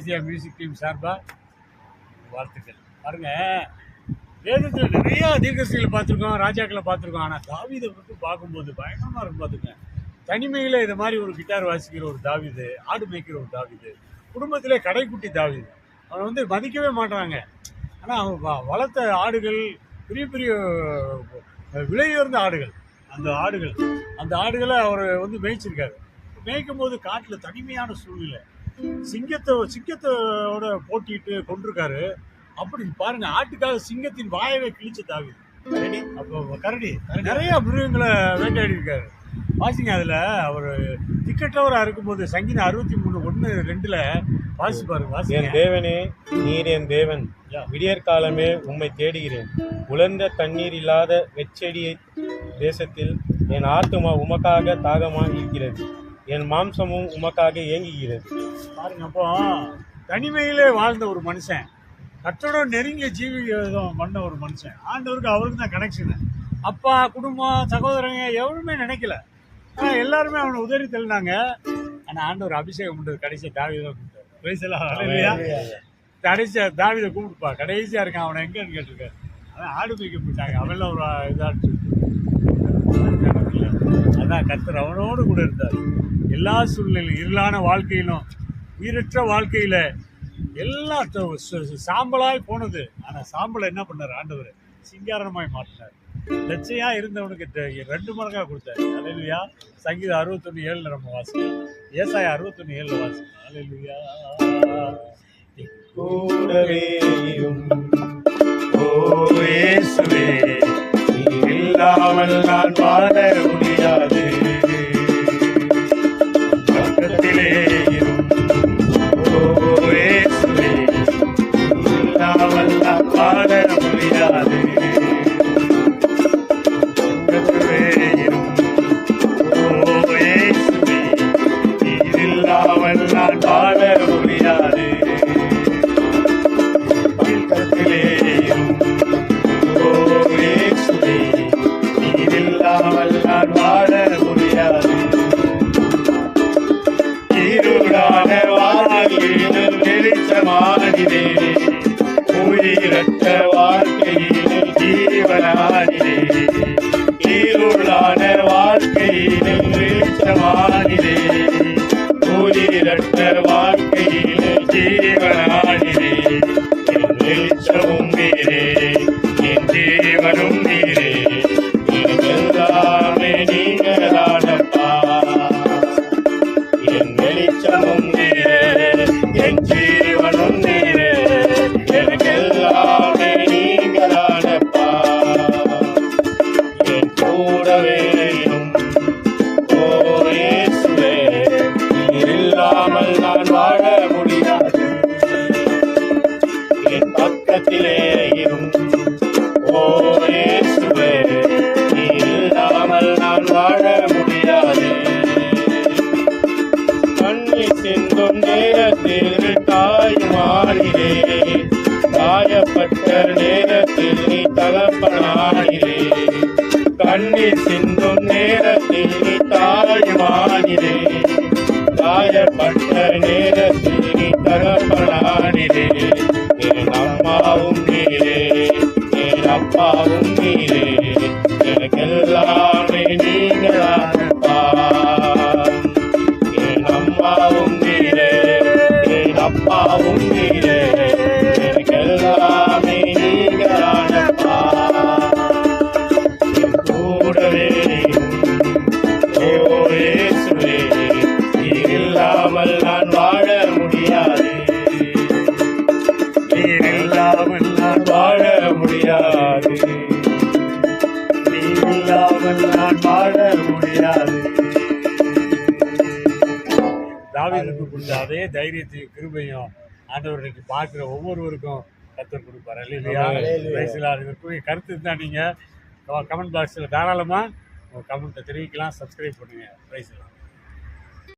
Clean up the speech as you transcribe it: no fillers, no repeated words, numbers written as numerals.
Asia music team சார்பாக வாழ்த்துக்கள். பாருங்க, வேதத்தில் நிறைய தீர்க்கதரிசிகளை பார்த்துருக்கோம், ராஜாக்களை பார்த்துருக்கோம். ஆனால் தாவீதை மட்டும் பார்க்கும்போது பயங்கரமாக இருக்கும். பார்த்துங்க, தனிமையில் இது மாதிரி ஒரு கிட்டார் வாசிக்கிற ஒரு தாவீது, ஆடு மேய்க்கிற ஒரு தாவீது, குடும்பத்திலே கடைக்குட்டி தாவீது. அவனை வந்து மதிக்கவே மாட்டாங்க. ஆனால் அவன் வளர்த்த ஆடுகள் பெரிய பெரிய விலையுயர்ந்த ஆடுகள். அந்த ஆடுகளை அவர் வந்து மேய்ச்சிருக்காரு. மேய்க்கும் போது காட்டில் தனிமையான சூழ்நிலை, சிங்கத்தோட போட்டிட்டு கொண்டிருக்காரு. அப்படி பாருங்க, ஆட்டுக்காக சிங்கத்தின் வாயவை கிழிச்ச தாவீது. கரடி நிறைய மிருகங்களை வேட்டையாடி இருக்காரு. வாசிங்க, அதில் அவர் திக்கற்றவராக இருக்கும்போது சங்கீதம் 63:1-2 வாசி பாருங்க. என் தேவனே, நீர் என் தேவன், விடியற் காலமே உம்மை தேடுகிறேன். உலர்ந்த தண்ணீர் இல்லாத வெச்செடியை தேசத்தில் என் ஆத்துமா உமக்காக தாகமாக இருக்கிறது, என் மாம்சமும் உமக்காக ஏங்குகிறது. பாருங்க, அப்போ தனிமையிலே வாழ்ந்த ஒரு மனுஷன், கர்த்தரோட நெருங்கிய ஜீவிதம் பண்ண ஒரு மனுஷன். ஆண்டவருக்கு அவருக்கு தான் கனெக்ஷனு. அப்பா, குடும்பம், சகோதரங்க எவருமே நினைக்கல. ஆனால் எல்லாருமே அவனை உதறி தள்ளினாங்க. ஆனால் ஆண்டவர் அபிஷேகம் பண்ணுறது கடைசியாக தாவீதை கூப்பிட்டாரு. கடைசியாக தாவீதை கூப்பிட்டுப்பா, கடைசியாக இருக்கான், அவனை எங்கன்னு கேட்டிருக்காரு. அதான் ஆடு மேய்க்க போயிட்டாங்க. அவெல்லாம் ஒரு இதாச்சு. அதான் கர்த்தர் அவனோடு கூட இருந்தார். எல்லா சூழ்நிலையிலும், இருளான வாழ்க்கையிலும், உயிரற்ற வாழ்க்கையில் எல்லாம் சாம்பலாய் போனது. ஆனால் சாம்பலை என்ன பண்ணார் ஆண்டவர்? சிங்காரமாய் மாற்றினார். லட்சையா இருந்தவனுக்கு 2 மடங்காக கொடுத்தாரு. அல்லேலூயா. சங்கீதம் 61:7 நம்ம வாசிக்கிறோம். ஏசாயா 61:7 வாசிக்கிறோம். அல்லேலூயா. கூடவே ஓ இயேசுவே, நீர் இல்லாமல் நான் வாழ முடியாது. பக்கத்திலே ஓ இயேசுவே, நீர் இல்லாமல் நான் வாழ முடியாது. நான் வாழ முடியாது. இல்லாமல் நான் வாழ முடியாது. இருளான வாழ்க்கையில் வெளிச்சமாகிறே, உயிரற்ற வாழ்க்கையில் ஜீவனாகிறே. இருளான வாழ்க்கையில் வெளிச்சமாகிறே, உயிரற்ற வாழ்க்கையிலே ஜீவனாகிறே. என் வெளிச்சமும் நீரே, என் ஜீவனும் நீரே, எல்லாமே நீங்களானப்பா. என் வெளிச்சமும் நீரே, என் ஜீவனும் நீரே, எனக்கு எல்லாமே நீங்களானப்பா. என் கூடவே நான் வாழ முடியாது. என் பக்கத்திலே ஓ இயேசுவே, நீ இல்லாமல் நான் வாழ முடியாது. கண்ணீர் சிந்தும் நேரத்தில் நீ தாயுமாகிறே, காயப்பட்ட நேரத்தில் நீ தகப்பனாகிறே. கண்ணீர் சிந்தும் நேரத்தில் நீ தாயுமாகிறே, காயப்பட்ட நேரத்தில் நீ தகப்பனானிரே. என் அம்மாவும் நீரே, என் அப்பாவும் நீரே, எனக்கெல்லாமே நீங்களானப்பா. என் அம்மாவும் நீரே, என் அப்பாவும் நீரே, எனக்கெல்லாமே நீங்களானப்பா. என் கூடவே ஓ இயேசுவே, இல்லாமல் நான் வாழ முடியாது. நீர் இல்லாமல் நான் வாழ முடியாது. நீர் இல்லாமல் நான் வாழ முடியாது. தாவீதுக்கு கொடுத்த அதே தைரியத்தையும் கிருபையும் ஆண்டவருக்கு பார்க்குற ஒவ்வொருவருக்கும் கர்த்தர் கொடுப்பார். இல்லையா? இதற்குரிய கருத்து இருந்தால் நீங்கள் கமெண்ட் பாக்ஸில் தாராளமாக உங்கள் கமெண்ட்டை தெரிவிக்கலாம். சப்ஸ்கிரைப் பண்ணுங்கள். பிரைஸ் எல்லாம்.